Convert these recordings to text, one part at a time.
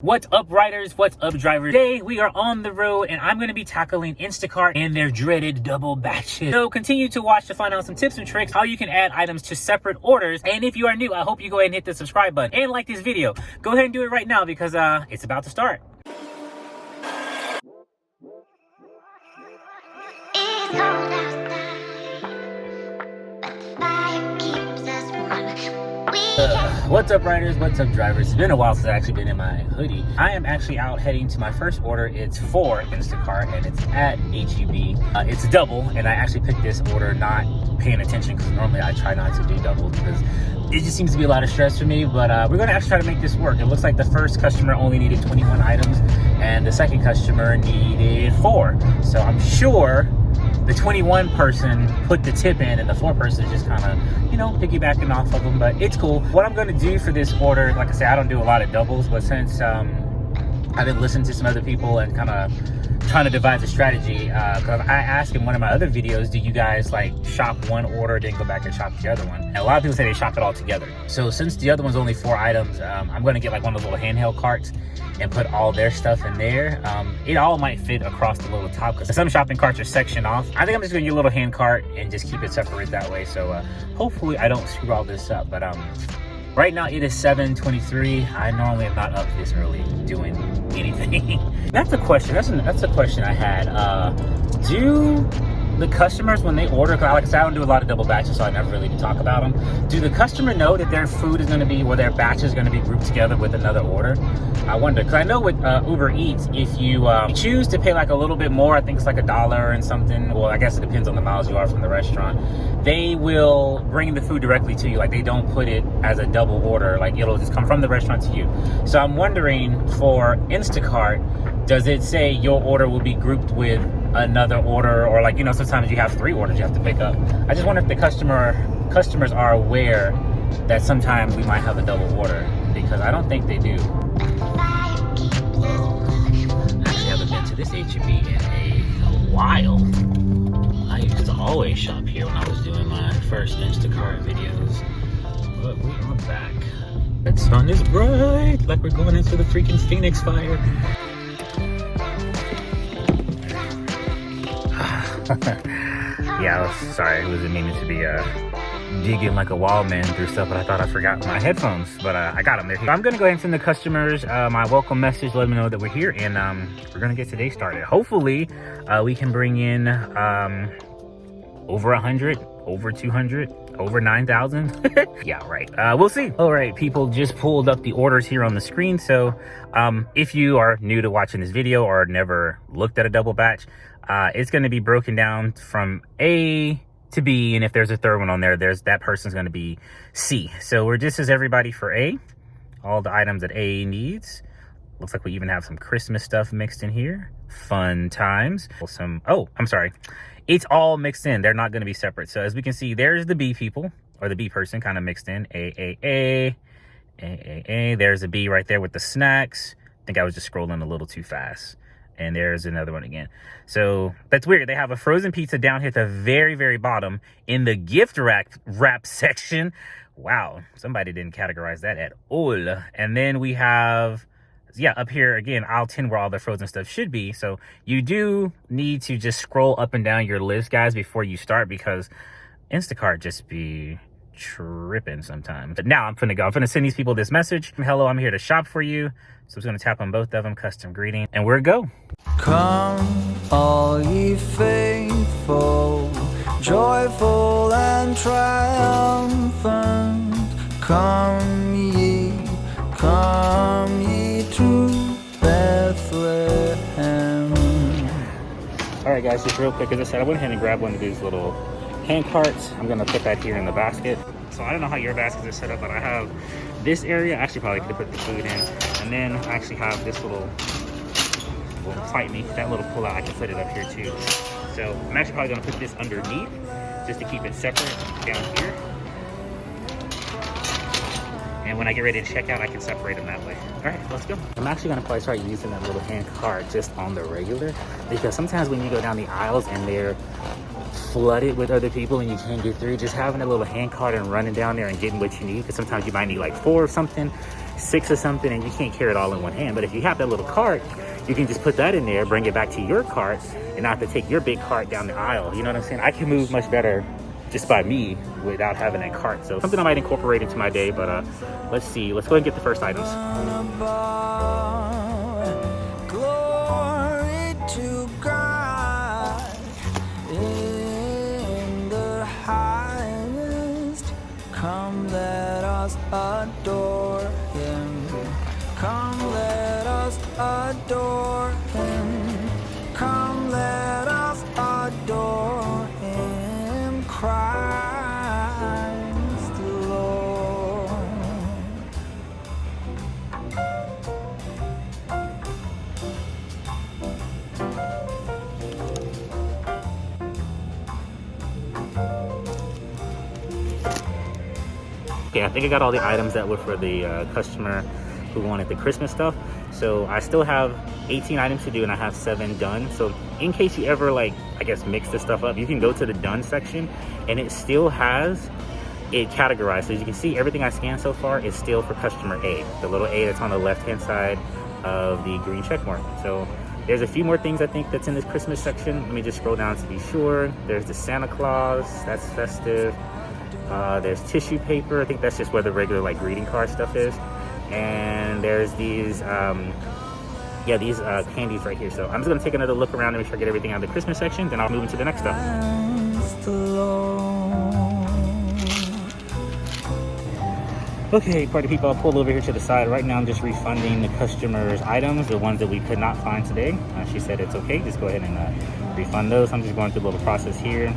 What's up, riders? What's up, drivers? Today we are on the road and I'm going to be tackling Instacart and their dreaded double batches. So continue to watch to find out some tips and tricks how you can add items to separate orders. And if you are new, I hope you go ahead and hit the subscribe button and like this video. Go ahead and do it right now because it's about to start. What's up, riders? What's up, drivers? It's been a while since I've actually been in my hoodie. I am actually out heading to my first order. It's for Instacart and it's at HEB. It's a double, and I actually picked this order not paying attention because normally I try not to do doubles because it just seems to be a lot of stress for me. But we're going to actually try to make this work. It looks like the first customer only needed 21 items and the second customer needed 4. So I'm sure the 21 person put the tip in and the 4 person is just kind of, you know, piggybacking off of them, but it's cool. What I'm going to do for this order, like I said, I don't do a lot of doubles, but since I've been listening to some other people and kind of trying to devise a strategy, because I asked in one of my other videos, do you guys like shop one order then go back and shop the other one? And a lot of people say they shop it all together. So since the other one's only 4 items, I'm going to get like one of those little handheld carts and put all their stuff in there. It all might fit across the little top because some shopping carts are sectioned off. I think I'm just gonna get a little hand cart and just keep it separate that way. So hopefully I don't screw all this up. But right now it is 7:23. I normally am not up this early doing anything. That's a question. That's a question I had. Do the customers, when they order, like I said, I don't do a lot of double batches, so I never really talk about them. Do the customer know that their food is going to be, or their batch is going to be grouped together with another order? I wonder, because I know with UBEREATS, if you choose to pay like a little bit more, I think it's like $1 and something. Well, I guess it depends on the miles you are from the restaurant. They will bring the food directly to you. Like they don't put it as a double order. Like it'll just come from the restaurant to you. So I'm wondering for Instacart, does it say your order will be grouped with another order, or like, you know, sometimes you have 3 orders you have to pick up. I just wonder if the customers are aware that sometimes we might have a double order, because I don't think they do. I actually haven't been to this HEB in a while. I used to always shop here when I was doing my first Instacart videos, but we are back. The sun is bright, like we're going into the freaking Phoenix fire. Yeah, I was sorry. I wasn't meaning to be digging like a wild man through stuff, but I thought I forgot my headphones. But I got them. They're here. I'm gonna go ahead and send the customers my welcome message, let them know that we're here, and we're gonna get today started. Hopefully, we can bring in over 100, over 200, over 9,000. Yeah, right. We'll see. All right, people just pulled up the orders here on the screen. So if you are new to watching this video or never looked at a double batch, it's going to be broken down from A to B, and if there's a third one on there, that person's going to be C. So we're just as everybody for A, all the items that A needs. Looks like we even have some Christmas stuff mixed in here. Fun times. Oh, I'm sorry. It's all mixed in. They're not going to be separate. So as we can see, there's the B people, or the B person kind of mixed in. A. There's a B right there with the snacks. I think I was just scrolling a little too fast. And there's another one again. So that's weird. They have a frozen pizza down here at the very, very bottom in the gift wrap section. Wow, somebody didn't categorize that at all. And then we have, yeah, up here again, aisle 10 where all the frozen stuff should be. So you do need to just scroll up and down your list, guys, before you start, because Instacart just be tripping sometimes. But now I'm gonna send these people this message. Hello, I'm here to shop for you. So I'm just gonna tap on both of them, custom greeting, and we're go. Come, all ye faithful, joyful and triumphant. Come ye to Bethlehem. All right, guys, just real quick, as I said, I went ahead and grabbed one of these little hand carts. I'm gonna put that here in the basket. So I don't know how your baskets are set up, but I have this area. I actually probably could have put the food in, and then I actually have this little fight me, that little pull out. I can put it up here too. So I'm actually probably gonna put this underneath just to keep it separate down here. And when I get ready to check out, I can separate them that way. All right, let's go. I'm actually gonna probably start using that little hand cart just on the regular, because sometimes when you go down the aisles and they're flooded with other people and you can't get through, just having a little hand cart and running down there and getting what you need, because sometimes you might need like 4 or something, 6 or something and you can't carry it all in one hand. But if you have that little cart, you can just put that in there, bring it back to your cart, and not have to take your big cart down the aisle. You know what I'm saying? I can move much better just by me without having that cart. So something I might incorporate into my day, but let's see. Let's go ahead and get the first items. Glory to God in the highest. Come, let us adore him. Come, let us adore him. Come, let us adore him. Christ the Lord. Okay, I think I got all the items that were for the customer who wanted the Christmas stuff. So I still have 18 items to do and I have 7 done. So in case you ever like, I guess, mix this stuff up, you can go to the done section and it still has it categorized. So as you can see, everything I scanned so far is still for customer A, the little A that's on the left hand side of the green check mark. So there's a few more things I think that's in this Christmas section. Let me just scroll down to be sure. There's the Santa Claus, that's festive. There's tissue paper. I think that's just where the regular like greeting card stuff is. And there's these candies right here. So I'm just gonna take another look around and make sure I get everything out of the Christmas section, then I'll move into the next stuff. Okay, party people, I'll pull over here to the side. Right now I'm just refunding the customer's items, the ones that we could not find today. She said it's okay, just go ahead and refund those. I'm just going through a little process here.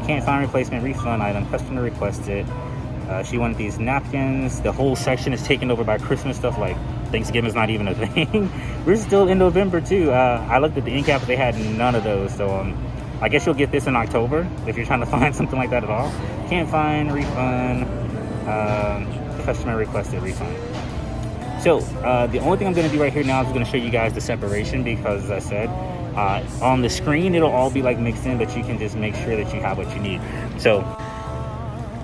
Can't find replacement, refund item, customer requested. She wanted these napkins. The whole section is taken over by Christmas stuff, like Thanksgiving is not even a thing. We're still in November too. I looked at the end cap, they had none of those. So I guess you'll get this in October if you're trying to find something like that at all. Can't find, refund, customer requested, refund. So the only thing I'm gonna do right here now is gonna show you guys the separation, because as I said, on the screen it'll all be like mixed in, but you can just make sure that you have what you need. So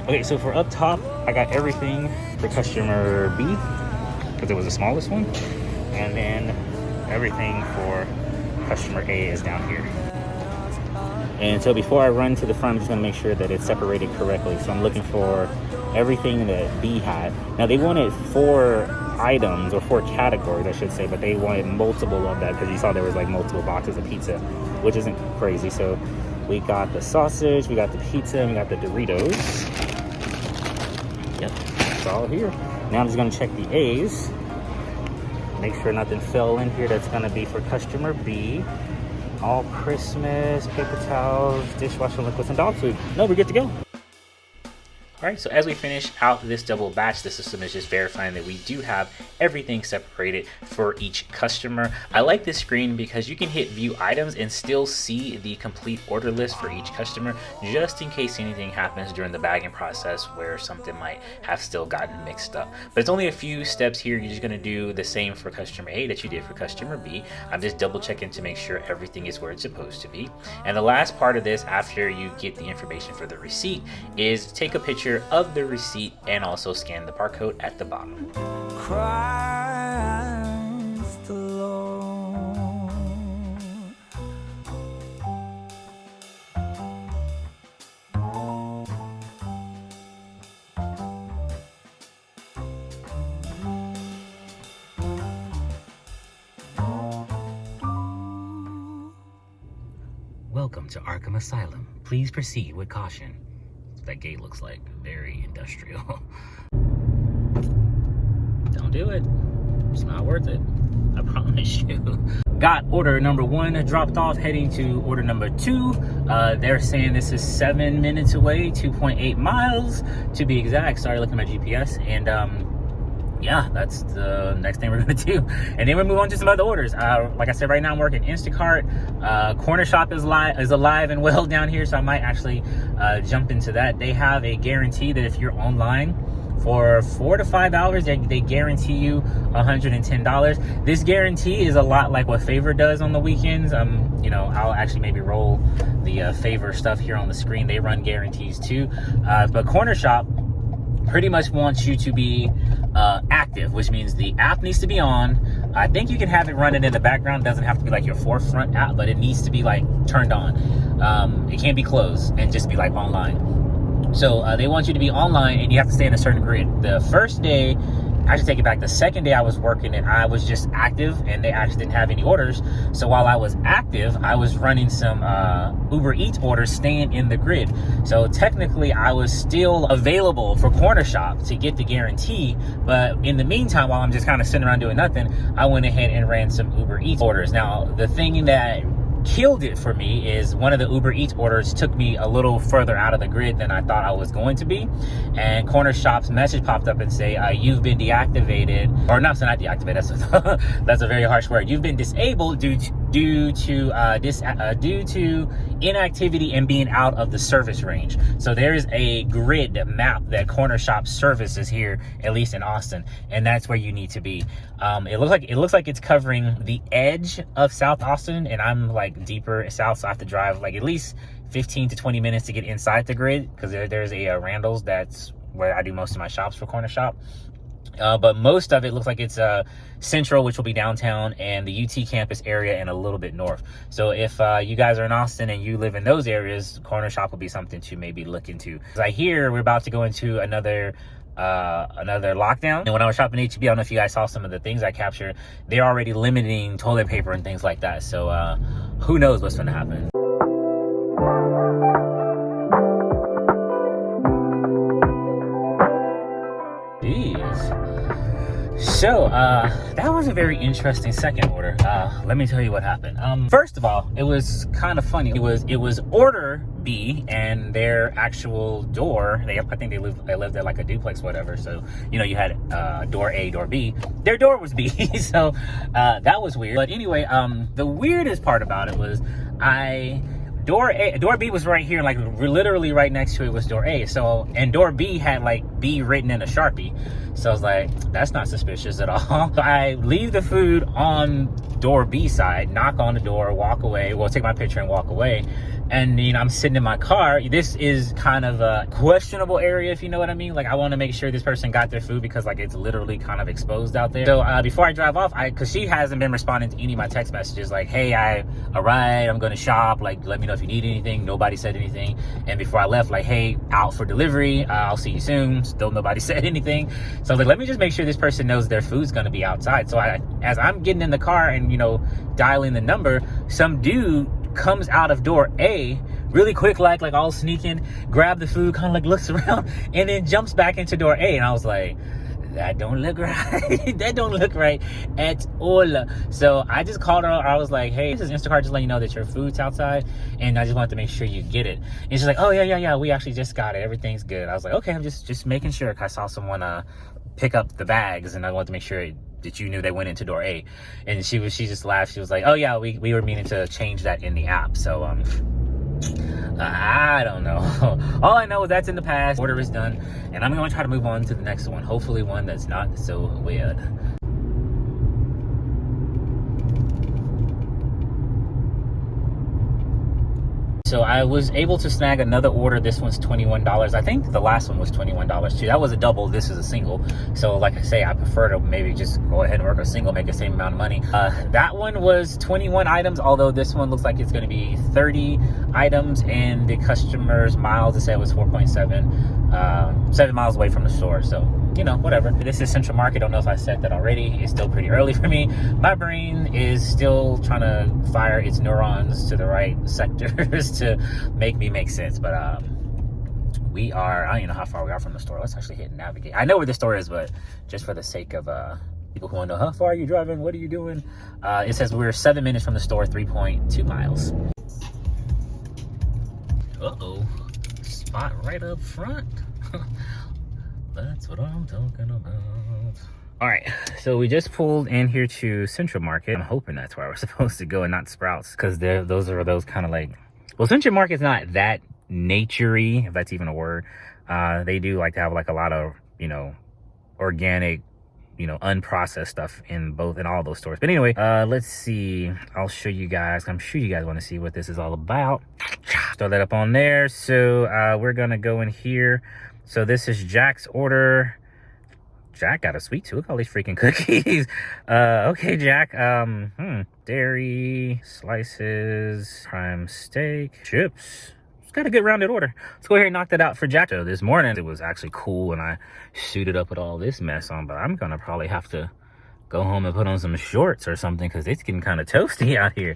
okay, so for up top, I got everything for customer B, because it was the smallest one. And then everything for customer A is down here. And so before I run to the front, I'm just gonna make sure that it's separated correctly. So I'm looking for everything that B had. Now they wanted 4 items, or 4 categories I should say, but they wanted multiple of that because you saw there was like multiple boxes of pizza, which isn't crazy. So we got the sausage, we got the pizza, and we got the Doritos. Yep, it's all here. Now I'm just gonna check the A's, make sure nothing fell in here that's gonna be for customer B. All Christmas, paper towels, dishwashing liquids, and dog food. No, we're good to go. All right, so as we finish out this double batch, the system is just verifying that we do have everything separated for each customer. I like this screen because you can hit view items and still see the complete order list for each customer, just in case anything happens during the bagging process where something might have still gotten mixed up. But it's only a few steps here. You're just gonna do the same for customer A that you did for customer B. I'm just double checking to make sure everything is where it's supposed to be. And the last part of this, after you get the information for the receipt, is take a picture of the receipt and also scan the barcode at the bottom. Christ the Lord. Welcome to Arkham Asylum. Please proceed with caution. That gate looks like very industrial. Don't do it. It's not worth it. I promise you. Got order number 1 dropped off, heading to order number 2. They're saying this is 7 minutes away, 2.8 miles to be exact. Sorry, looking at my GPS. And yeah, that's the next thing we're gonna do. And then we'll move on to some other orders. Like I said, right now I'm working Instacart. Corner Shop is alive and well down here, so I might actually jump into that. They have a guarantee that if you're online for 4 to 5 hours, they guarantee you $110. This guarantee is a lot like what Favor does on the weekends. You know, I'll actually maybe roll the Favor stuff here on the screen. They run guarantees too. But Corner Shop pretty much wants you to be active, which means the app needs to be on. I think you can have it running in the background. It doesn't have to be like your forefront app, but it needs to be like turned on. It can't be closed and just be like online. So they want you to be online, and you have to stay in a certain grid. The first day, I should take it back. The second day I was working and I was just active, and they actually didn't have any orders. So while I was active, I was running some Uber Eats orders, staying in the grid. So technically I was still available for Corner Shop to get the guarantee. But in the meantime, while I'm just kind of sitting around doing nothing, I went ahead and ran some Uber Eats orders. Now, the thing that killed it for me is one of the Uber Eats orders took me a little further out of the grid than I thought I was going to be, and Corner Shop's message popped up and say you've been deactivated, or not, so not deactivated, that's a very harsh word. You've been disabled due to inactivity and being out of the service range. So there's a grid map that Corner Shop services here, at least in Austin, and that's where you need to be. It looks like it's covering the edge of South Austin, and I'm like deeper south, so I have to drive like at least 15 to 20 minutes to get inside the grid, because there's a Randall's, that's where I do most of my shops for Corner Shop. But most of it looks like it's central, which will be downtown, and the UT campus area, and a little bit north. So if you guys are in Austin and you live in those areas, Corner Shop will be something to maybe look into. I hear we're about to go into another lockdown, and when I was shopping at HEB, I don't know if you guys saw some of the things I captured. They're already limiting toilet paper and things like that. So who knows what's going to happen. So that was a very interesting second order. Let me tell you what happened. First of all, it was kind of funny. It was order B, and their actual door, I think they lived at like a duplex, whatever. So you had door A, door B. Their door was B. So that was weird. But anyway, the weirdest part about it was door B was right here, like literally right next to it was door A. So, and door B had like B written in a Sharpie. So I was like, that's not suspicious at all. So I leave the food on door B side, knock on the door, walk away. Well, take my picture and walk away. And I'm sitting in my car. This is kind of a questionable area, if you know what I mean. Like, I want to make sure this person got their food, because like it's literally kind of exposed out there. So before I drive off, because she hasn't been responding to any of my text messages, like, hey, I arrived, I'm going to shop, like, let me know if you need anything. Nobody said anything. And before I left, like, hey, out for delivery, I'll see you soon. Still nobody said anything. So I was like, let me just make sure this person knows their food's going to be outside. So as I'm getting in the car and dialing the number, some dude comes out of door A really quick, like all sneaking, grab the food, kind of like looks around, and then jumps back into door A. And I was like, that don't look right. That don't look right at all. So I just called her. I was like, hey, this is Instacart, just letting you know that your food's outside, and I just wanted to make sure you get it. And she's like, oh yeah, we actually just got it, everything's good. I was like, okay, I'm just making sure, because I saw someone pick up the bags, and I wanted to make sure that you knew they went into door A. And she just laughed. She was like, oh yeah, we were meaning to change that in the app. So I don't know. All I know is that's in the past. Order is done, and I'm going to try to move on to the next one. Hopefully one that's not so weird. So I was able to snag another order. This one's $21. I think the last one was $21 too. That was a double. This is a single. So like I say, I prefer to maybe just go ahead and work a single, make the same amount of money. That one was 21 items, although this one looks like it's going to be 30 items, and the customer's miles, it said, was 4.7, 7 miles away from the store. So, whatever. This is Central Market. Don't know if I said that already. It's still pretty early for me. My brain is still trying to fire its neurons to the right sectors to make me make sense. But we are, I don't even know how far we are from the store. Let's actually hit navigate. I know where the store is, but just for the sake of people who want to know, how far are you driving? What are you doing? It says we're 7 minutes from the store, 3.2 miles. Uh-oh. Spot right up front. That's what I'm talking about. All right, so we just pulled in here to Central Market. I'm hoping that's where we're supposed to go and not Sprouts, because those are those kind of like, well, Central Market's not that nature-y, if that's even a word. They do like to have like a lot of, organic, unprocessed stuff in all those stores. But anyway, let's see. I'll show you guys. I'm sure you guys want to see what this is all about. Throw that up on there. So we're gonna go in here. So this is Jack's order. Jack got a sweet too. Look at all these freaking cookies. Okay, Jack. Dairy, slices, prime steak, chips. It's got a good rounded order. Let's go ahead and knock that out for Jack. So this morning, it was actually cool and I suited up with all this mess on, but I'm gonna probably have to go home and put on some shorts or something because it's getting kind of toasty out here.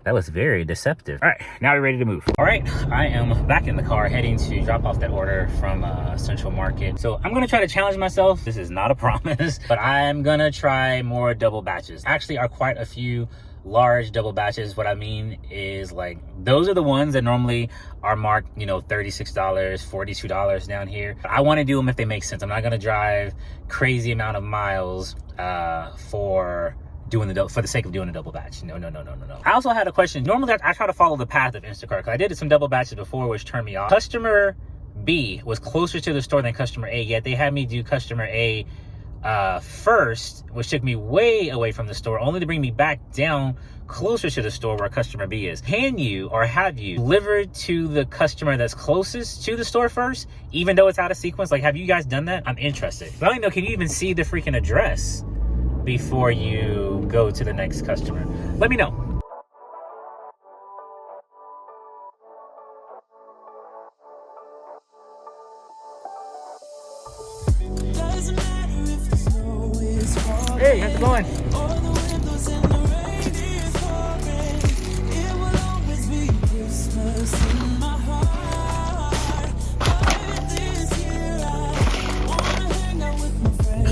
That was very deceptive. All right, now we're ready to move. All right, I am back in the car heading to drop off that order from Central Market. So I'm gonna try to challenge myself. This is not a promise, but I'm gonna try more double batches. Actually, are quite a few large double batches. What I mean is, like, those are the ones that normally are marked, you know, $36, $42 down here. I want to do them if they make sense. I'm not going to drive crazy amount of miles for the sake of doing a double batch. No. I also had a question. Normally I try to follow the path of Instacart because I did some double batches before, which turned me off. Customer B was closer to the store than customer A, yet they had me do customer A first, which took me way away from the store, only to bring me back down closer to the store where customer B is. Can you, or have you, delivered to the customer that's closest to the store first, even though it's out of sequence? Like, have you guys done that? I'm interested. I don't know, can you even see the freaking address before you go to the next customer? Let me know. Hey, how's it going?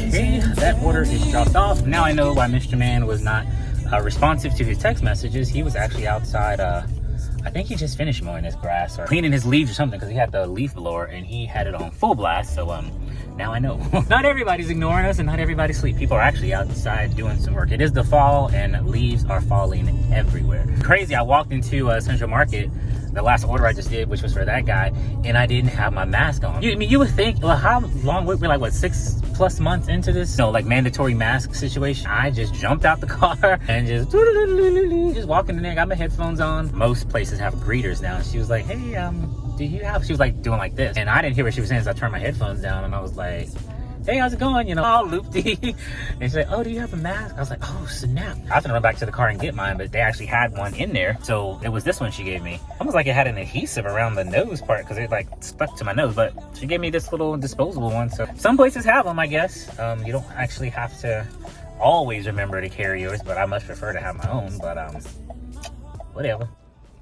Okay, that order is dropped off. Now I know why Mr. Man was not responsive to his text messages. He was actually outside. I think he just finished mowing his grass or cleaning his leaves or something, because he had the leaf blower and he had it on full blast. So now I know. Not everybody's ignoring us and not everybody's asleep. People are actually outside doing some work. It is the fall and leaves are falling everywhere. Crazy. I walked into Central Market, the last order I just did, which was for that guy, and I didn't have my mask on. You would think, well, how long, we're like, what, 6+ months into this? No, like, mandatory mask situation. I just jumped out the car and just walking in there, got my headphones on. Most places have greeters now. And she was like, hey, do you have, she was like doing like this. And I didn't hear what she was saying, so I turned my headphones down and I was like, hey, how's it going? You know, all loopy. And she's like, oh, do you have a mask? I was like, oh, snap. I was gonna run back to the car and get mine, but they actually had one in there. So it was this one she gave me. Almost like it had an adhesive around the nose part because it like stuck to my nose, but she gave me this little disposable one. So some places have them, I guess. You don't actually have to always remember to carry yours, but I much prefer to have my own, but whatever.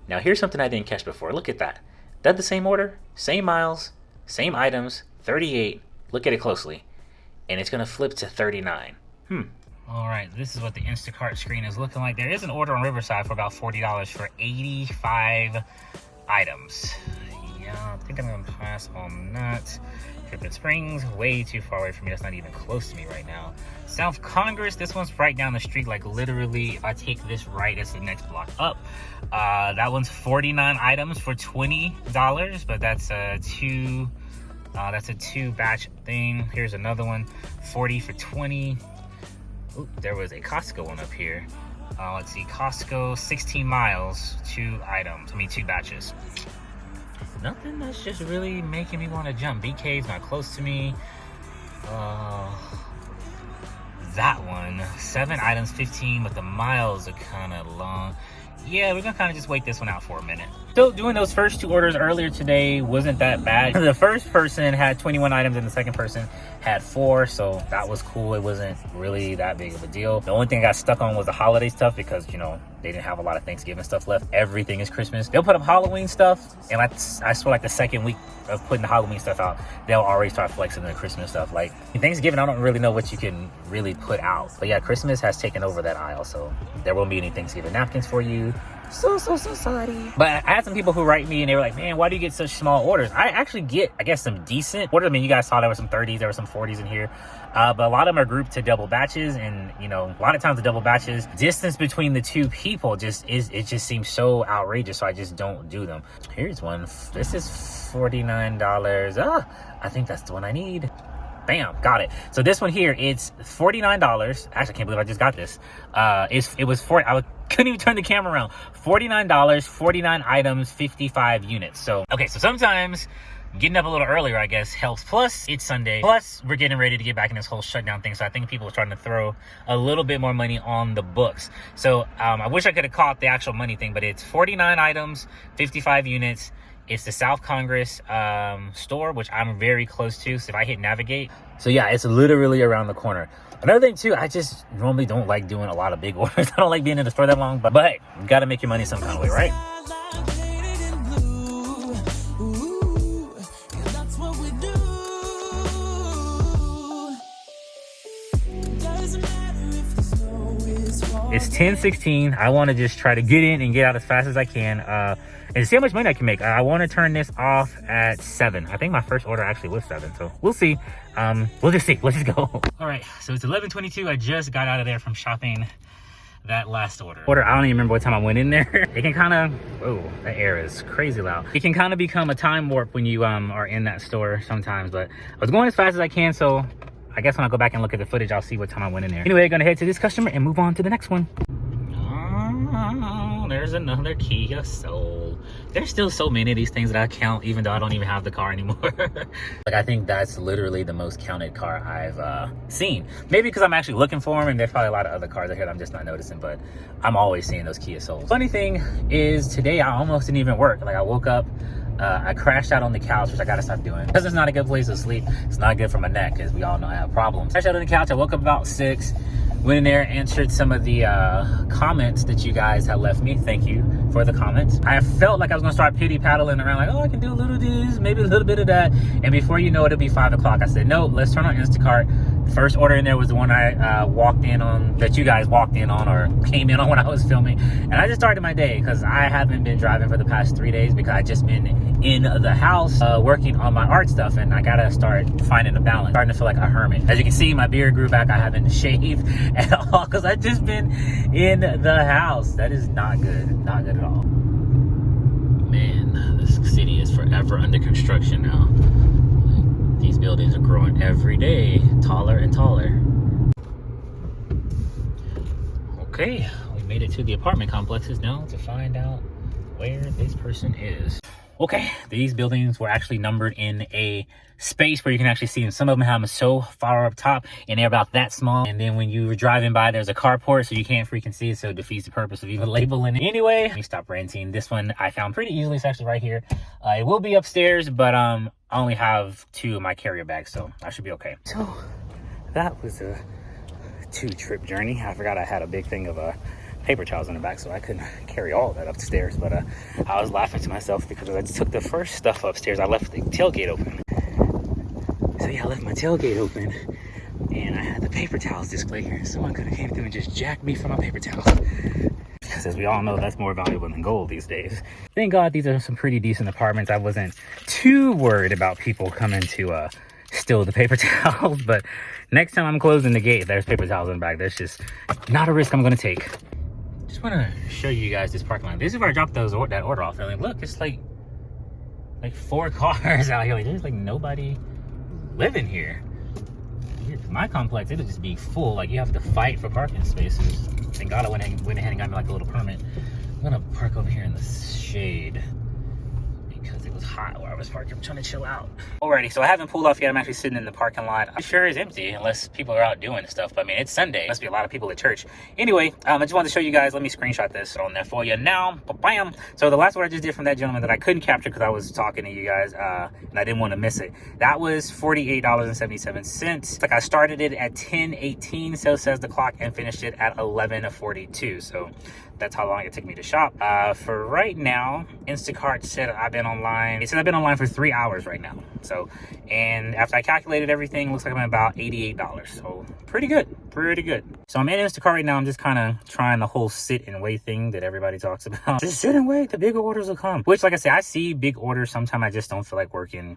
Now here's something I didn't catch before. Look at that. That the same order, same miles, same items, 38. Look at it closely. And it's gonna flip to 39. All right, this is what the Instacart screen is looking like. There is an order on Riverside for about $40 for 85 items. Yeah, I think I'm gonna pass on that. Dripping Springs, way too far away from me. That's not even close to me right now. South Congress, this one's right down the street. Like, literally, if I take this right, it's the next block up. That one's 49 items for $20, but that's a two batch thing. Here's another one, 40 for 20. Ooh, there was a Costco one up here. Let's see, Costco, 16 miles, 2 batches. Nothing that's just really making me want to jump. BK's not close to me. That one, 7 items, 15, but the miles are kind of long. Yeah, we're gonna kind of just wait this one out for a minute. So doing those first 2 orders earlier today wasn't that bad. The first person had 21 items and the second person had 4, so that was cool. It wasn't really that big of a deal. The only thing I got stuck on was the holiday stuff because, you know, they didn't have a lot of Thanksgiving stuff left. Everything is Christmas. They'll put up Halloween stuff, and I swear, like, the second week of putting the Halloween stuff out, they'll already start flexing the Christmas stuff. Like, Thanksgiving, I don't really know what you can really put out. But yeah, Christmas has taken over that aisle, so there won't be any Thanksgiving napkins for you. So sorry. But I had some people who write me and they were like, man, why do you get such small orders? I actually get, I guess, some decent orders. I mean, you guys saw there were some 30s, there were some 40s in here. But a lot of them are grouped to double batches, and, you know, a lot of times the double batches, distance between the 2 people just seems so outrageous, so I just don't do them. Here's one. This is $49. I think that's the one I need. Bam, got it. So this one here, it's $49. Actually, I can't believe I just got this. It was couldn't even turn the camera around. $49, 49 items, 55 units. So, okay, so sometimes getting up a little earlier, I guess, helps. Plus, it's Sunday. Plus, we're getting ready to get back in this whole shutdown thing. So I think people are trying to throw a little bit more money on the books. So I wish I could have caught the actual money thing, but it's 49 items, 55 units. It's the South Congress store, which I'm very close to. So if I hit navigate. So yeah, it's literally around the corner. Another thing too, I just normally don't like doing a lot of big orders. I don't like being in the store that long, but hey, you gotta make your money some kind of way, right? It's 10:16. I want to just try to get in and get out as fast as I can and see how much money I can make. I want to turn this off at 7. I think my first order actually was 7, so we'll see. We'll just see. Let's just go. All right, so it's 11:22. I just got out of there from shopping that last order. I don't even remember what time I went in there. It can kind of, oh, the air is crazy loud. It can kind of become a time warp when you are in that store sometimes, but I was going as fast as I can, so I guess when I go back and look at the footage, I'll see what time I went in there. Anyway, gonna head to this customer and move on to the next one. Oh, there's another Kia Soul. There's still so many of these things that I count, even though I don't even have the car anymore. Like, I think that's literally the most counted car I've seen. Maybe because I'm actually looking for them, and there's probably a lot of other cars out here that I'm just not noticing, but I'm always seeing those Kia Souls. Funny thing is, today I almost didn't even work. Like, I woke up, I crashed out on the couch, which I gotta stop doing because it's not a good place to sleep. It's not good for my neck, because we all know I have problems. Crashed out on the couch. I woke up about 6, went in there, answered some of the comments that you guys had left me. Thank you for the comments. I felt like I was gonna start pity paddling around, like, oh, I can do a little of this, maybe a little bit of that, and before you know it, it'll be 5 o'clock. I said, no, let's turn on Instacart. First order in there was the one I walked in on, that you guys walked in on or came in on when I was filming. And I just started my day because I haven't been driving for the past 3 days because I just been in the house working on my art stuff, and I gotta start finding a balance. Starting to feel like a hermit. As you can see, my beard grew back. I haven't shaved at all because I've just been in the house. That is not good. Not good at all. Man, this city is forever under construction now. These buildings are growing every day, taller and taller. Okay, we made it to the apartment complexes now to find out where this person is. Okay, these buildings were actually numbered in a space where you can actually see them. Some of them have them so far up top and they're about that small. And then when you were driving by, there's a carport, so you can't freaking see it, so it defeats the purpose of even labeling it. Anyway, let me stop ranting. This one I found pretty easily. It's actually right here. It will be upstairs, but I only have 2 of my carrier bags, so I should be okay. So that was a 2-trip journey. I forgot I had a big thing of paper towels in the back, so I couldn't carry all of that upstairs, but I was laughing to myself because I just took the first stuff upstairs. I left the tailgate open. So yeah, I left my tailgate open and I had the paper towels displayed here. Someone could have came through and just jacked me for my paper towels, because as we all know, that's more valuable than gold these days. Thank God these are some pretty decent apartments. I wasn't too worried about people coming to steal the paper towels, but next time I'm closing the gate, there's paper towels in the back. That's just not a risk I'm gonna take. Just want to show you guys this parking lot. This is where I dropped that order off. And like, look, it's like 4 cars out here. Like, there's like nobody living here. My complex, it'll just be full. Like, you have to fight for parking spaces. Thank God I went ahead and got me like a little permit. I'm gonna park over here in the shade because it was hot where I was parking. I'm trying to chill out. Alrighty, so I haven't pulled off yet. I'm actually sitting in the parking lot. I'm sure it's empty unless people are out doing stuff. But I mean, it's Sunday. Must be a lot of people at church. Anyway, I just wanted to show you guys. Let me screenshot this on there for you now. Bam. So the last one I just did from that gentleman that I couldn't capture because I was talking to you guys and I didn't want to miss it. That was $48.77. Like, I started it at 10:18, so says the clock, and finished it at 11:42. So that's how long it took me to shop. For right now, Instacart said I've been online. It said I've been online for 3 hours right now. So, and after I calculated everything, looks like I'm at about $88. So pretty good, pretty good. So I'm in Instacart right now. I'm just kind of trying the whole sit and wait thing that everybody talks about. Just sit and wait, the bigger orders will come. Which, like I say, I see big orders. Sometimes I just don't feel like working.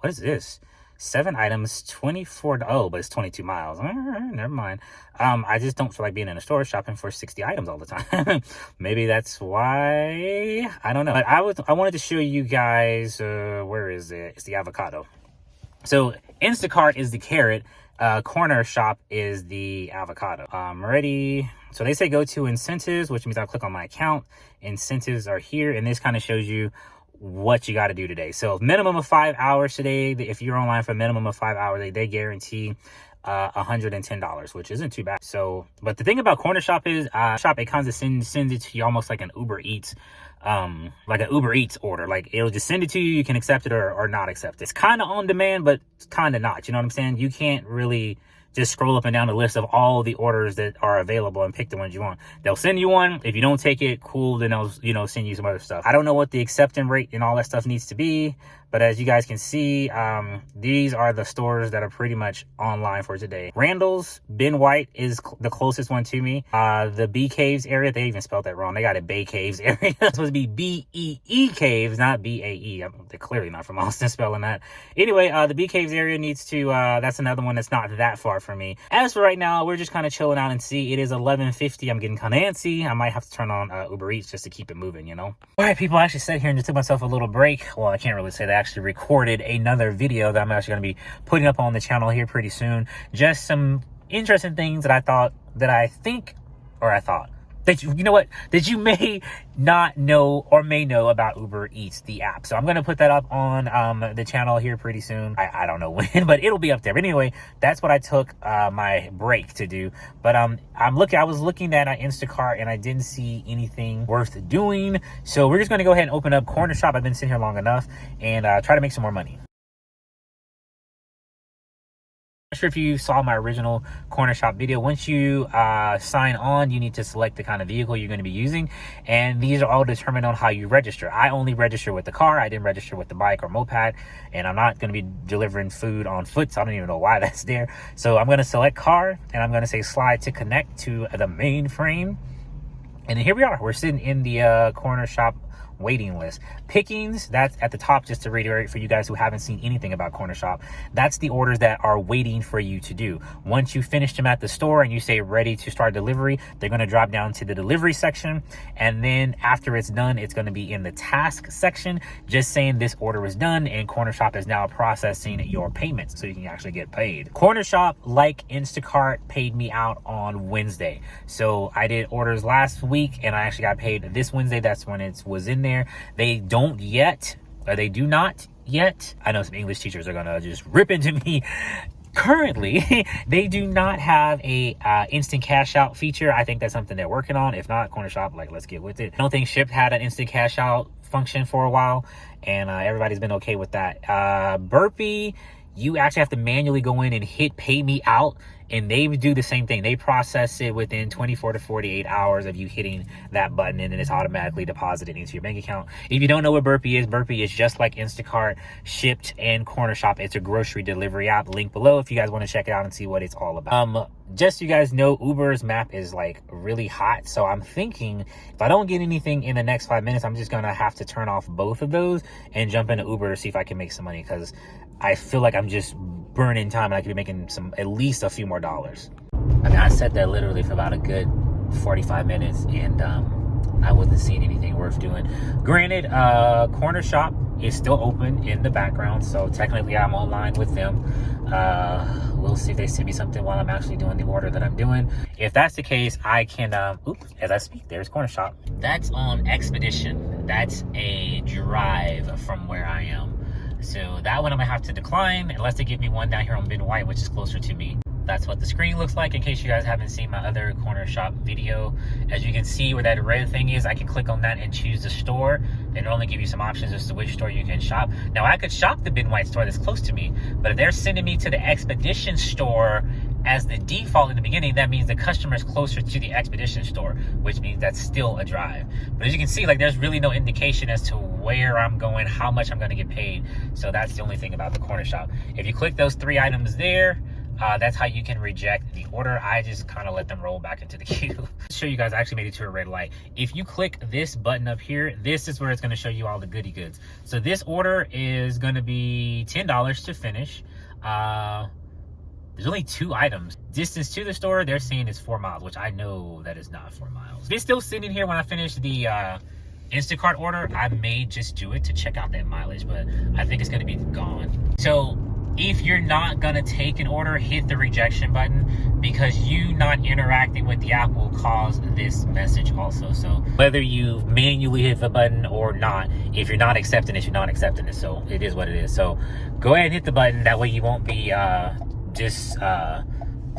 What is this? 7 items, 24. Oh, but it's 22 miles. Never mind. I just don't feel like being in a store shopping for 60 items all the time. Maybe that's why. I don't know. But I wanted to show you guys. Where is it? It's the avocado. So Instacart is the carrot. Corner shop is the avocado. Ready. So they say go to incentives, which means I'll click on my account. Incentives are here, and this kind of shows you what you got to do today. So minimum of 5 hours today. If you're online for a minimum of 5 hours, they guarantee $110, which isn't too bad. So, but the thing about Corner Shop is, it kind of sends it to you almost like an Uber Eats, order. Like it'll just send it to you. You can accept it or not accept it. It's kind of on demand, but kind of not. You know what I'm saying? You can't really just scroll up and down the list of all the orders that are available and pick the ones you want. They'll send you one. If you don't take it, cool, then they'll, send you some other stuff. I don't know what the acceptance rate and all that stuff needs to be, but as you guys can see, these are the stores that are pretty much online for today. Randall's, Ben White is the closest one to me. The B Caves area, they even spelled that wrong. They got a Bay Caves area. It's supposed to be B-E-E Caves, not B-A-E. They're clearly not from Austin spelling that. Anyway, the B Caves area needs to, that's another one that's not that far from me. As for right now, we're just kind of chilling out and see. It is 11:50. I'm getting kind of antsy. I might have to turn on Uber Eats just to keep it moving, All right, people, I actually sat here and just took myself a little break. Well, I can't really say that. I actually recorded another video that I'm actually going to be putting up on the channel here pretty soon. Just some interesting things that I thought that you may not know or may know about Uber Eats, the app. So I'm going to put that up on the channel here pretty soon. I don't know when, but it'll be up there. But anyway, that's what I took my break to do. But I was looking at Instacart and I didn't see anything worth doing. So we're just going to go ahead and open up Corner Shop. I've been sitting here long enough and try to make some more money. Not sure if you saw my original Corner Shop video. Once you sign on, you need to select the kind of vehicle you're going to be using, and these are all determined on how you register. I only register with the car. I didn't register with the bike or moped, and I'm not going to be delivering food on foot, so I don't even know why that's there. So I'm going to select car, and I'm going to say slide to connect to the mainframe, and then here we are. We're sitting in the Corner Shop waiting list. Pickings, that's at the top, just to reiterate for you guys who haven't seen anything about Corner Shop. That's the orders that are waiting for you to do. Once you finish them at the store and you say ready to start delivery, they're going to drop down to the delivery section. And then after it's done, it's going to be in the task section, just saying this order is done and Corner Shop is now processing your payments so you can actually get paid. Corner Shop, like Instacart, paid me out on Wednesday. So I did orders last week and I actually got paid this Wednesday. That's when it was in there. They do not yet. I know some English teachers are gonna just rip into me. Currently, they do not have a instant cash out feature. I think that's something they're working on. If not, Corner Shop, let's get with it. I don't think Shipt had an instant cash out function for a while, and everybody's been okay with that. Burpee, you actually have to manually go in and hit pay me out, and they do the same thing. They process it within 24 to 48 hours of you hitting that button, and then it's automatically deposited into your bank account. If you don't know what Burpee is just like Instacart, Shipt, and Corner Shop. It's a grocery delivery app. Link below if you guys want to check it out and see what it's all about. Just so you guys know, Uber's map is really hot, so I'm thinking if I don't get anything in the next 5 minutes, I'm just gonna have to turn off both of those and jump into Uber to see if I can make some money, because I feel like I'm just burning time and I could be making at least a few more dollars. I mean, I sat there literally for about a good 45 minutes and I wasn't seeing anything worth doing. Granted, Corner Shop is still open in the background, so technically I'm online with them. We'll see if they send me something while I'm actually doing the order that I'm doing. If that's the case, I can, as I speak, there's Corner Shop. That's on Expedition. That's a drive from where I am. So that one I'm gonna have to decline unless they give me one down here on Ben White, which is closer to me. That's what the screen looks like in case you guys haven't seen my other Corner Shop video. As you can see where that red thing is, I can click on that and choose the store. It'll only give you some options as to which store you can shop. Now I could shop the Ben White store that's close to me, but if they're sending me to the Expedition store as the default in the beginning, that means the customer is closer to the Expedition store, which means that's still a drive. But as you can see, there's really no indication as to where I'm going, how much I'm gonna get paid. So that's the only thing about the Corner Shop. If you click those 3 items there, that's how you can reject the order. I just kind of let them roll back into the queue. Show you guys, I actually made it to a red light. If you click this button up here, this is where it's going to show you all the goodie goods. So this order is going to be $10 to finish. There's only 2 items. Distance to the store, they're saying it's 4 miles, which I know that is not 4 miles. If it's still sitting here when I finish the Instacart order, I may just do it to check out that mileage, but I think it's going to be gone. So if you're not gonna take an order, hit the rejection button, because you not interacting with the app will cause this message also. So whether you manually hit the button or not, if you're not accepting it, you're not accepting it. So it is what it is. So go ahead and hit the button. That way you won't be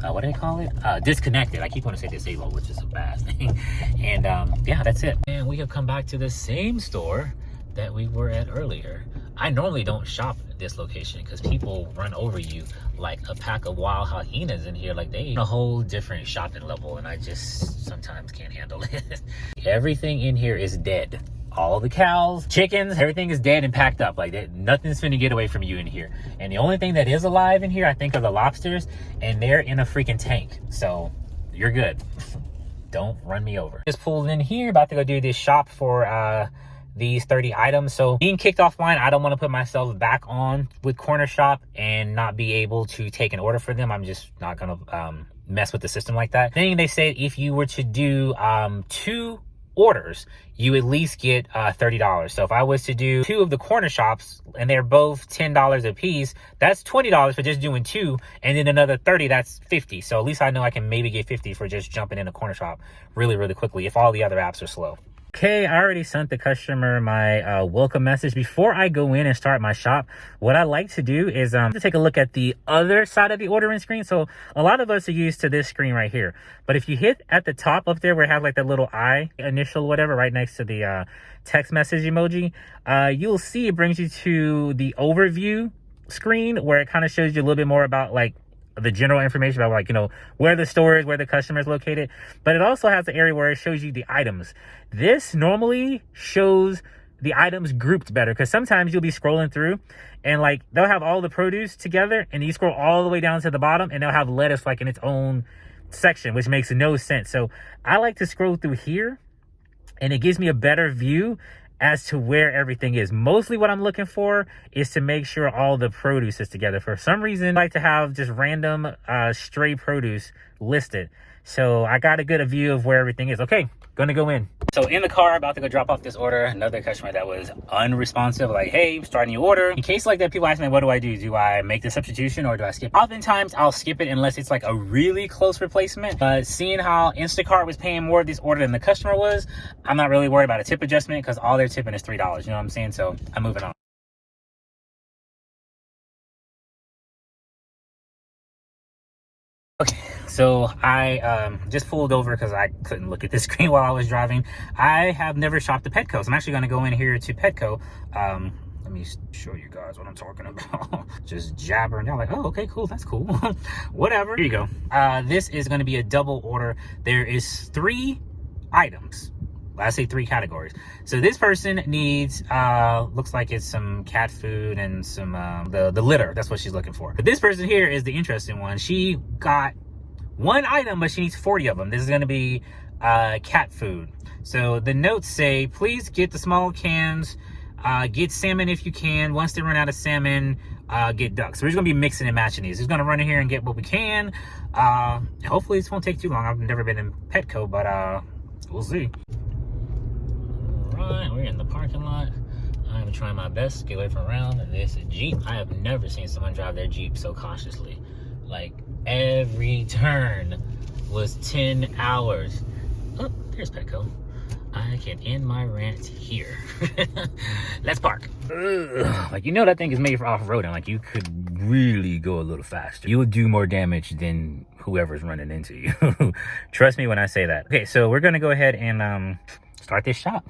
what do they call it? Disconnected. I keep wanting to say disabled, which is a bad thing. And yeah, that's it. And we have come back to the same store that we were at earlier. I normally don't shop at this location because people run over you like a pack of wild hyenas in here. Like they in a whole different shopping level, and I just sometimes can't handle it. Everything in here is dead. All the cows, chickens, everything is dead and packed up. Like nothing's finna get away from you in here. And the only thing that is alive in here, I think, are the lobsters, and they're in a freaking tank. So you're good. Don't run me over. Just pulled in here, about to go do this shop for these 30 items. So being kicked offline, I don't want to put myself back on with Corner Shop and not be able to take an order for them. I'm just not gonna mess with the system like that. Then they said if you were to do 2 orders, you at least get $30. So if I was to do 2 of the corner shops and they're both $10 a piece, that's $20 for just doing 2, and then another 30, that's 50. So at least I know I can maybe get 50 for just jumping in a corner shop really, really quickly if all the other apps are slow. Okay, I already sent the customer my welcome message. Before I go in and start my shop, what I like to do is to take a look at the other side of the ordering screen. So a lot of us are used to this screen right here. But if you hit at the top up there where it has like that little I initial whatever right next to the text message emoji, you'll see it brings you to the overview screen where it kind of shows you a little bit more about like the general information about, like, you know, where the store is, where the customer is located. But it also has the area where it shows you the items. This normally shows the items grouped better, because sometimes you'll be scrolling through and like they'll have all the produce together and you scroll all the way down to the bottom and they'll have lettuce like in its own section, which makes no sense. So I like to scroll through here and it gives me a better view as to where everything is. Mostly what I'm looking for is to make sure all the produce is together. For some reason, I like to have just random stray produce listed. So I got a good view of where everything is. Okay, gonna go in. So in the car, about to go drop off this order. Another customer that was unresponsive, like, hey, starting your order. In case like that, people ask me, what do I do? Do I make the substitution or do I skip? Oftentimes I'll skip it unless it's like a really close replacement. But seeing how Instacart was paying more of this order than the customer was, I'm not really worried about a tip adjustment because all they're tipping is $3. You know what I'm saying? So I'm moving on. Okay, so I just pulled over because I couldn't look at the screen while I was driving. I have never shopped at Petco, so I'm actually going to go in here to Petco. Let me show you guys what I'm talking about. Just jabbering down like, oh, okay, cool, that's cool. Whatever. Here you go. This is going to be a double order. There is 3 items. I say 3 categories. So this person needs, looks like it's some cat food and some, the litter. That's what she's looking for. But this person here is the interesting one. She got 1 item, but she needs 40 of them. This is going to be cat food. So the notes say, please get the small cans, get salmon if you can. Once they run out of salmon, get duck. So we're just going to be mixing and matching these. We're going to run in here and get what we can. Hopefully this won't take too long. I've never been in Petco, but we'll see. Right, we're in the parking lot. I'm trying my best to get away from around this Jeep. I have never seen someone drive their Jeep so cautiously. Like every turn was 10 hours. Oh, there's Petco. I can end my rant here. Let's park. Ugh. Like, you know, that thing is made for off-roading. Like, you could really go a little faster. You would do more damage than whoever's running into you. Trust me when I say that. Okay, so we're gonna go ahead and start this shop.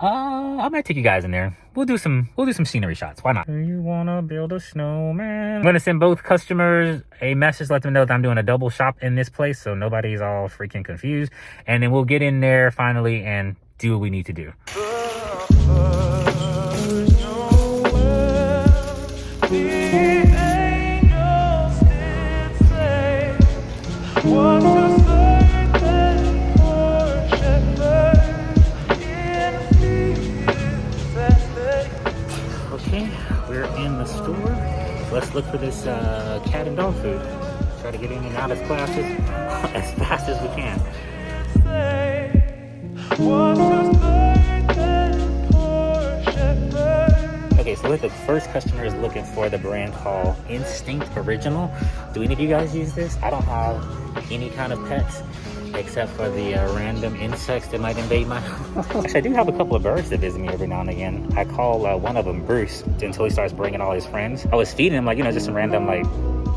I might take you guys in there. We'll do some scenery shots. Why not? You wanna build a snowman? I'm gonna send both customers a message, let them know that I'm doing a double shop in this place, so nobody's all freaking confused. And then we'll get in there finally and do what we need to do. We're in the store. Let's look for this cat and dog food. Try to get in and out as fast as we can. Okay, so with. The first customer is looking for the brand called Instinct Original. Do any of you guys use this? I don't have any kind of pets except for the random insects that might invade my house. Actually, I do have a couple of birds that visit me every now and again. I call one of them Bruce until he starts bringing all his friends. I was feeding him, like, you know, just some random, like,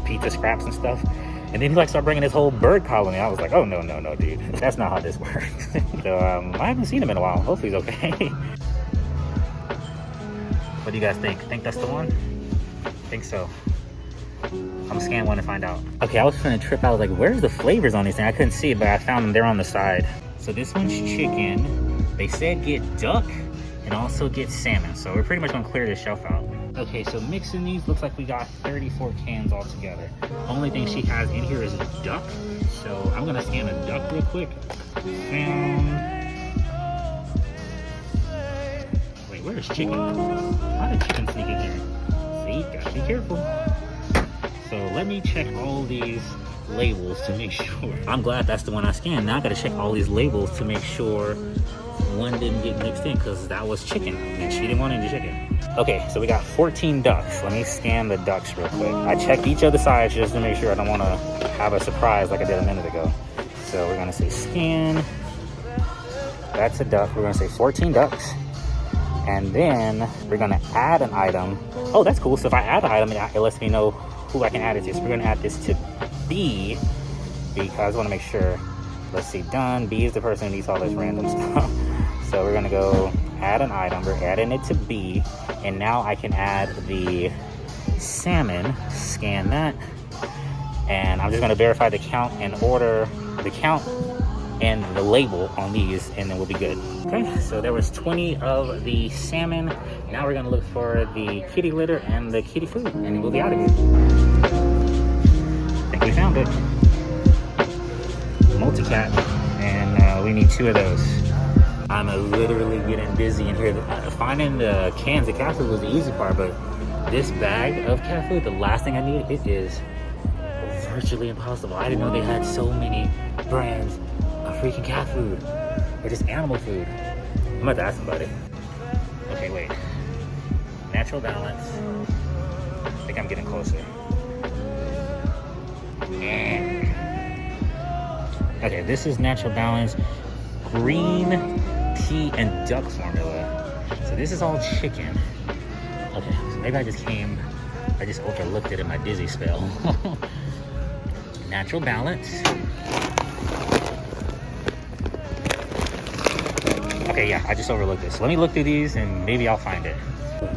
pizza scraps and stuff. And then he, like, started bringing his whole bird colony. I was like, oh, no, dude. That's not how this works. So, I haven't seen him in a while. Hopefully he's okay. What do you guys think? Think that's the one? Think so. I'm gonna scan one and find out. Okay, I was trying to trip out. I was like, where's the flavors on these things? I couldn't see it, but I found them there on the side. So this one's chicken. They said get duck and also get salmon. So we're pretty much gonna clear this shelf out. Okay, so mixing these, looks like we got 34 cans all together. Only thing she has in here is duck. So I'm gonna scan a duck real quick. Wait, where's chicken? How did chicken sneak in here? See, gotta be careful. So let me check all these labels to make sure. I'm glad that's the one I scanned. Now I gotta check all these labels to make sure one didn't get mixed in, because that was chicken and she didn't want any chicken. Okay, so we got 14 ducks. Let me scan the ducks real quick. I checked each of the sides just to make sure I don't want to have a surprise like I did a minute ago. So we're gonna say scan. That's a duck. We're gonna say 14 ducks. And then we're gonna add an item. Oh, that's cool. So if I add an item, it lets me know who I can add it to. So we're gonna add this to B, because I want to make sure. Let's see, done. B is the person who needs all this random stuff. So we're gonna go add an item. We're adding it to B, and now I can add the salmon. Scan that, and I'm just gonna verify the count and order the count and the label on these, and then we'll be good. Okay, so there was 20 of the salmon. Now we're gonna look for the kitty litter and the kitty food, and we'll be out of here. I think we found it. Multi-cat, and we need 2 of those. I'm literally getting busy in here. Finding the cans of cat food was the easy part, but this bag of cat food, the last thing I need, it is virtually impossible. I didn't know they had so many brands of freaking cat food, or just animal food. I'm about to ask somebody. Okay, wait. Natural Balance. I think I'm getting closer. Okay, this is Natural Balance green tea and duck formula. So this is all chicken. Okay, so maybe I just overlooked it in my dizzy spell. Natural Balance. Okay, yeah, I just overlooked this. So let me look through these and maybe I'll find it.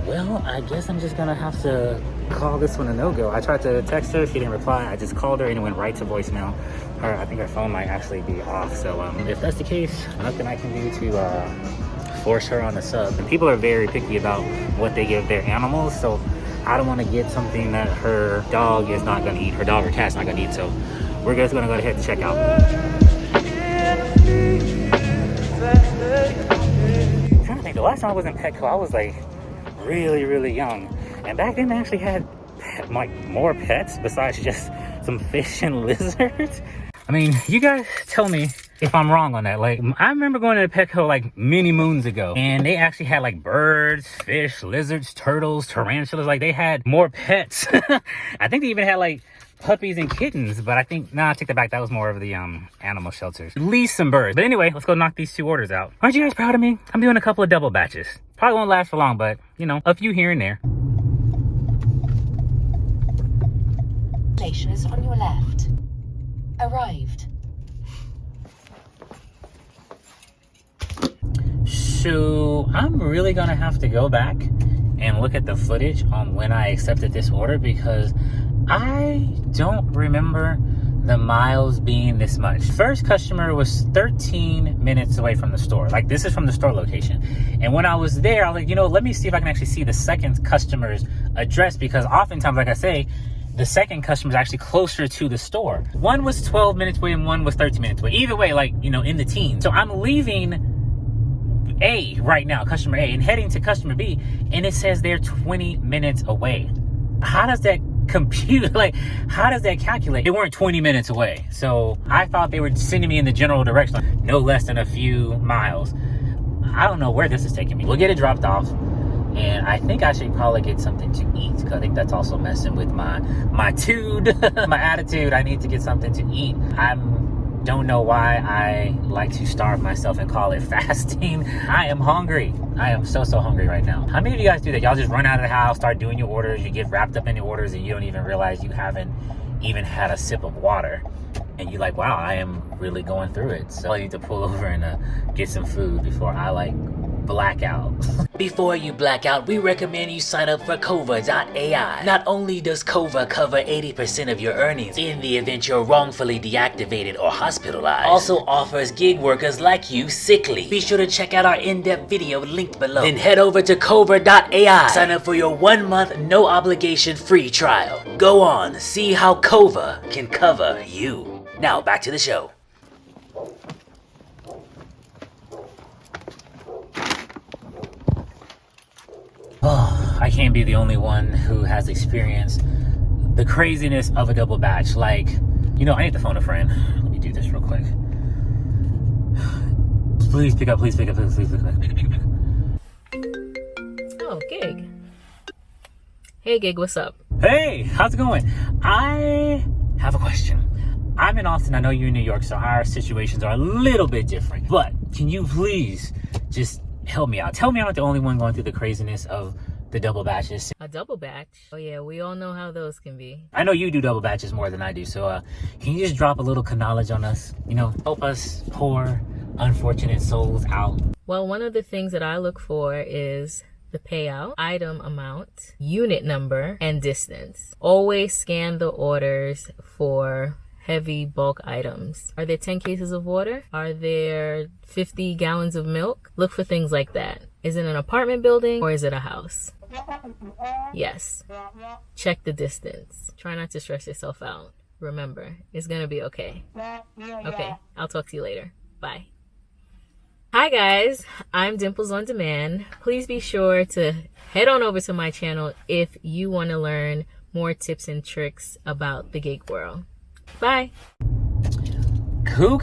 Well, I guess I'm just gonna have to call this one a no-go. I tried to text her, she didn't reply. I just called her and it went right to voicemail. I think her phone might actually be off. So if that's the case, nothing I can do to force her on a sub. And people are very picky about what they give their animals, so I don't want to get something that her dog is not gonna eat, her dog or cat's not gonna eat. So we're just gonna go ahead and check out. I'm trying to think, the last time I was in Petco, I was like really young, and back then they actually had more pets besides just some fish and lizards. I mean, you guys tell me if I'm wrong on that. Like, I remember going to Petco like many moons ago, and they actually had like birds, fish, lizards, turtles, tarantulas. Like, they had more pets. I think they even had like puppies and kittens, but I think, nah, I take that back. That was more of the animal shelters. At least some birds. But anyway, let's go knock these 2 orders out. Aren't you guys proud of me? I'm doing a couple of double batches. Probably won't last for long, but you know, a few here and there. Station is on your left. Arrived. So I'm really gonna have to go back and look at the footage on when I accepted this order, because I don't remember the miles being this much. First customer was 13 minutes away from the store. Like, this is from the store location. And when I was there, I was like, you know, let me see if I can actually see the second customer's address, because oftentimes, like I say, the second customer is actually closer to the store. One was 12 minutes away and one was 13 minutes away. Either way, like, you know, in the teens. So I'm leaving A right now, customer A, and heading to customer B, and it says they're 20 minutes away. How does that compute? Like, how does that calculate? They weren't 20 minutes away. So I thought they were sending me in the general direction, no less than a few miles. I don't know where this is taking me. We'll get it dropped off, and I think I should probably get something to eat, because I think that's also messing with my my attitude. I need to get something to eat. Don't know why I like to starve myself and call it fasting. I am hungry. I am so hungry right now. How many of you guys do that? Y'all just run out of the house, start doing your orders, you get wrapped up in your orders, and you don't even realize you haven't even had a sip of water. And you're like, wow, I am really going through it. So I need to pull over and get some food before I black out. Before you black out, we recommend you sign up for KOVER.AI. Not only does KOVER cover 80% of your earnings in the event you're wrongfully deactivated or hospitalized, also offers gig workers like you sick leave. Be sure to check out our in-depth video linked below. Then head over to KOVER.AI. Sign up for your 1 month, no obligation free trial. Go on, see how KOVER can cover you. Now back to the show. Oh, I can't be the only one who has experienced the craziness of a double batch. Like, you know, I need to phone a friend. Let me do this real quick. Please pick up, please pick up, please pick up. Oh, Gig. Hey, Gig, what's up? Hey, how's it going? I have a question. I'm in Austin. I know you're in New York, so our situations are a little bit different. But can you please just help me out? Tell me I'm not the only one going through the craziness of the double batches. A double batch? Oh yeah, we all know how those can be. I know you do double batches more than I do, so can you just drop a little knowledge on us? You know, help us poor, unfortunate souls out. Well, one of the things that I look for is the payout, item amount, unit number, and distance. Always scan the orders for heavy bulk items. Are there 10 cases of water? Are there 50 gallons of milk? Look for things like that. Is it an apartment building or is it a house? Yes. Check the distance. Try not to stress yourself out. Remember, it's gonna be okay. Okay, I'll talk to you later. Bye. Hi guys, I'm Dimples on Demand. Please be sure to head on over to my channel if you want to learn more tips and tricks about the gig world. Bye. Cool.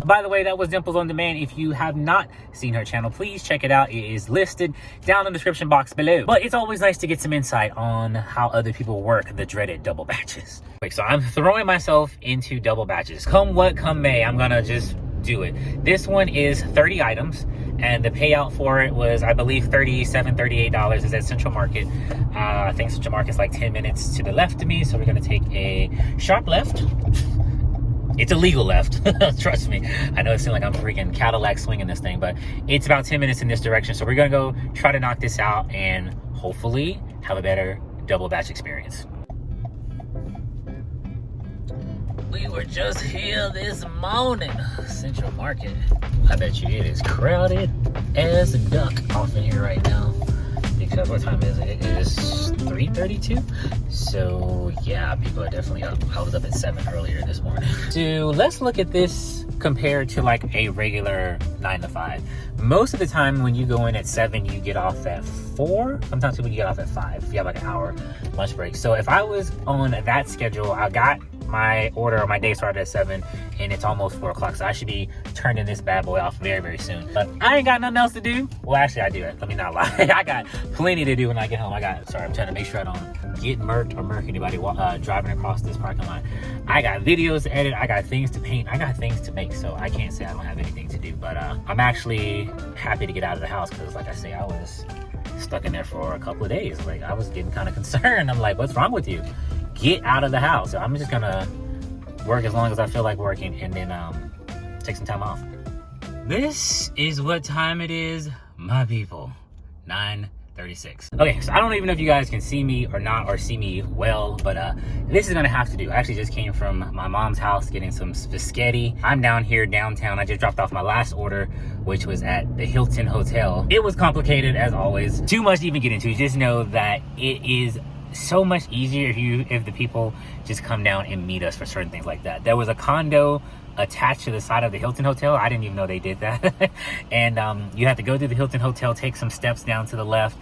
By the way, that was Dimples on Demand. If you have not seen her channel, please check it out. It is listed down in the description box below. But it's always nice to get some insight on how other people work the dreaded double batches. So I'm throwing myself into double batches. Come what come may, I'm gonna just do it. This one is 30 items, and the payout for it was, I believe, $38 is at Central Market. I think Central Market's like 10 minutes to the left of me, so we're gonna take a sharp left. It's a legal left. Trust me. I know it seems like I'm freaking Cadillac swinging this thing, but it's about 10 minutes in this direction. So we're gonna go try to knock this out and hopefully have a better double batch experience. We were just here this morning. Central Market. I bet you it is crowded as a duck off in here right now. Because what time is it? It is 3:32. So yeah, people are definitely up. I was up at 7 earlier this morning. So let's look at this compared to like a regular 9 to 5. Most of the time when you go in at 7, you get off at 4. Sometimes people get off at 5. You have like an hour lunch break. So if I was on that schedule, I got my order, my day started at 7 and it's almost 4 o'clock, so I should be turning this bad boy off very soon. But I ain't got nothing else to do. Well, actually I do it, let me not lie. I got plenty to do when I get home. Sorry, I'm trying to make sure I don't get murked or murk anybody driving across this parking lot. I got videos to edit, I got things to paint, I got things to make, so I can't say I don't have anything to do. But I'm actually happy to get out of the house, because like I say, I was stuck in there for a couple of days. Like, I was getting kind of concerned. I'm like, what's wrong with you? Get out of the house. So I'm just gonna work as long as I feel like working, and then take some time off. This is what time it is, my people. 9:36. Okay, so I don't even know if you guys can see me or not, or see me well, but this is gonna have to do. I actually just came from my mom's house getting some spaghetti. I'm down here downtown. I just dropped off my last order, which was at the Hilton Hotel. It was complicated as always. Too much to even get into. Just know that it is so much easier if the people just come down and meet us for certain things like that. There was a condo attached to the side of the Hilton Hotel. I didn't even know they did that. And you have to go to the Hilton Hotel, take some steps down to the left.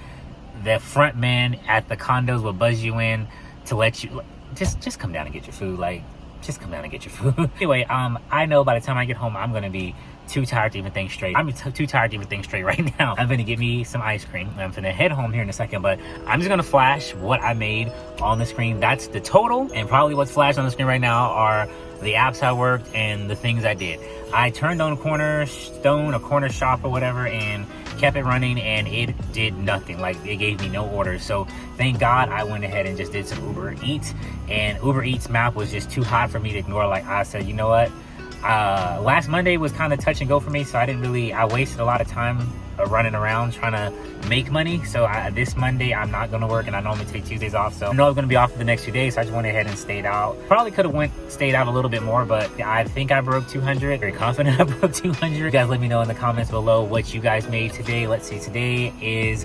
The front man at the condos will buzz you in to let you just come down and get your food. Like, just come down and get your food. Anyway, I know by the time I get home, I'm gonna be too tired to even think straight. I'm too tired to even think straight right now. I'm gonna get me some ice cream. I'm gonna head home here in a second, but I'm just gonna flash what I made on the screen. That's the total, and probably what's flashed on the screen right now are the apps I worked and the things I did. I turned on a corner shop or whatever and kept it running, and it did nothing. Like, it gave me no orders. So thank God I went ahead and just did some Uber Eats, and Uber Eats map was just too hot for me to ignore. Like, I said, you know what, last Monday was kind of touch and go for me, so I wasted a lot of time running around trying to make money. So this Monday I'm not gonna work, and I normally take Tuesdays off, so I know I'm gonna be off for the next few days, so I just went ahead and stayed out. Probably could have stayed out a little bit more, but I think I broke 200. Very confident I broke 200. You guys let me know in the comments below what you guys made today. Let's see, today is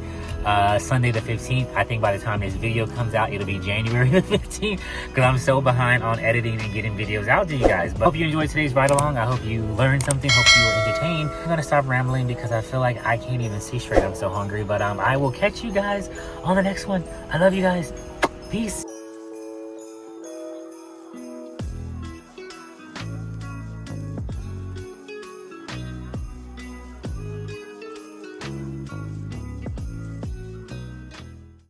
Sunday the 15th. I think by the time this video comes out, it'll be January the 15th, because I'm so behind on editing and getting videos out to you guys. But hope you enjoyed today's ride along. I hope you learned something. Hope you were entertained. I'm gonna stop rambling because I feel like I can't even see straight. I'm so hungry. But I will catch you guys on the next one. I love you guys. Peace.